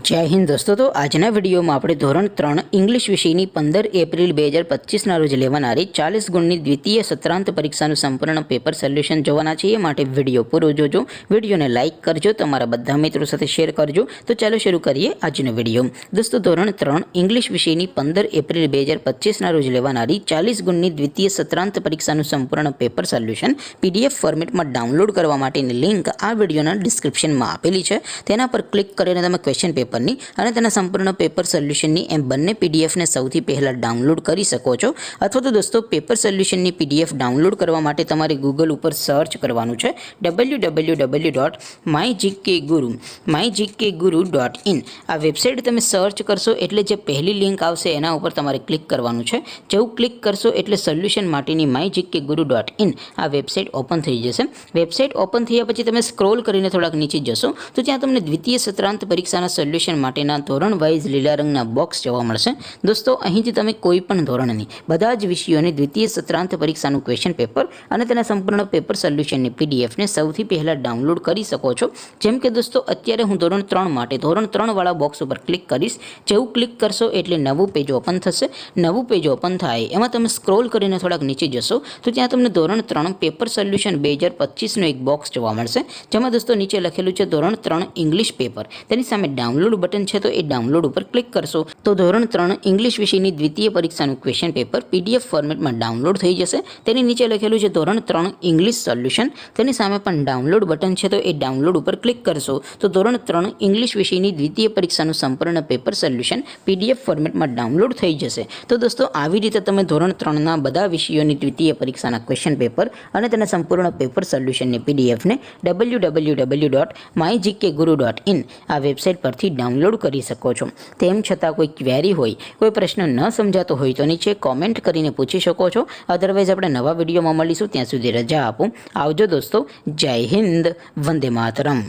जय हिंद दोस्तों। तो आजना विडियो में આપણે ધોરણ 3 इंग्लिश વિષયની 15 એપ્રિલ 2025 રોજ લેવાનારી 40 ગુણની દ્વિતીય સત્રાંત પરીક્ષાનું સંપૂર્ણ પેપર સોલ્યુશન જોવાના છીએ। માટે વિડિયો પૂરો જોજો, વિડિયોને લાઈક કરજો, તમારા બધા મિત્રો સાથે શેર કરજો। તો ચાલો શરૂ કરીએ આજનો વિડિયો। દોસ્તો ધોરણ 3 इंग्लिश વિષયની 15 એપ્રિલ 2025 રોજ લેવાનારી 40 ગુણની દ્વિતીય સત્રાંત પરીક્ષાનું સંપૂર્ણ પેપર સોલ્યુશન PDF ફોર્મેટમાં ડાઉનલોડ કરવા માટેની લિંક આ વિડિયોના ડિસ્ક્રિપ્શનમાં આપેલી છે। તેના પર ક્લિક કરીને તમે ક્વેશ્ચન પેપર અને તેના સંપૂર્ણ પેપર સોલ્યુશનની એમ બંને PDF ને સૌથી પહેલા ડાઉનલોડ કરી શકો છો। અથવા તો દોસ્તો પેપર સોલ્યુશનની PDF ડાઉનલોડ કરવા માટે તમારે ગૂગલ ઉપર સર્ચ કરવાનું છે www.mygkguru.in। આ વેબસાઇટ તમે સર્ચ કરશો એટલે જે પહેલી લિંક આવશે એના ઉપર તમારે ક્લિક કરવાનું છે। જેવું ક્લિક કરશો એટલે સોલ્યુશન માટેની mygkguru.in આ વેબસાઇટ ઓપન થઈ જશે। વેબસાઇટ ઓપન થયા પછી તમે સ્ક્રોલ કરીને થોડાક નીચે જશો તો ત્યાં તમને દ્વિતીય સત્રાંત પરીક્ષાના સોલ્યુશન માટેના ધોરણ વાઇઝ લીલા રંગના બોક્સ જોવા મળશે। દોસ્તો અહીંથી તમે કોઈ પણ ધોરણની બધા જ વિષયોની દ્વિતીય સત્રાંત પરીક્ષાનું ક્વેશ્ચન પેપર અને તેના સંપૂર્ણ પેપર સોલ્યુશનની PDF ને સૌથી પહેલા ડાઉનલોડ કરી શકો છો। જેમ કે દોસ્તો અત્યારે હું ધોરણ 3 માટે ધોરણ 3 વાળા બોક્સ ઉપર ક્લિક કરીશ। જેવું ક્લિક કરશો એટલે નવું પેજ ઓપન થશે। નવું પેજ ઓપન થાય એમાં તમે સ્ક્રોલ કરીને થોડાક નીચે જશો તો ત્યાં તમને ધોરણ 3 પેપર સોલ્યુશન 2025નું એક બોક્સ જોવા મળશે। જેમાં દોસ્તો નીચે લખેલું છે ધોરણ 3 ઇંગ્લિશ પેપર। તેની સામે ડાઉનલોડ બટન છે તો એ ડાઉનલોડ ઉપર ક્લિક કરશો તો ધોરણ 3 ઇંગ્લિશ વિષયની દ્વિતીય પરીક્ષાનું ક્વેશ્ચન પેપર PDF ફોર્મેટમાં ડાઉનલોડ થઈ જશે। તેની નીચે લખેલું છે ધોરણ 3 ઇંગ્લિશ સોલ્યુશન। તેની સામે પણ ડાઉનલોડ બટન છે તો એ ડાઉનલોડ ઉપર ક્લિક કરશો તો ધોરણ 3 ઇંગ્લિશ વિષયની દ્વિતીય પરીક્ષાનું સંપૂર્ણ પેપર સોલ્યુશન PDF ફોર્મેટમાં ડાઉનલોડ થઈ જશે। તો દોસ્તો આવી રીતે તમે ધોરણ 3ના બધા વિષયોની દ્વિતીય પરીક્ષાના ક્વેશ્ચન પેપર અને તેના સંપૂર્ણ પેપર સોલ્યુશનની PDF ને www.mygkguru.in આ વેબસાઇટ પરથી ડાઉનલોડ કરી શકો છો। તેમ છતાં કોઈ ક્વેરી હોય, કોઈ પ્રશ્ન ન સમજાતો હોય તો નીચે કોમેન્ટ કરીને પૂછી શકો છો। અધરવાઇઝ આપણે નવા વિડીયોમાં મળીશું, ત્યાં સુધી રજા આપો। આવજો દોસ્તો। જય હિન્દ, વંદે માતરમ।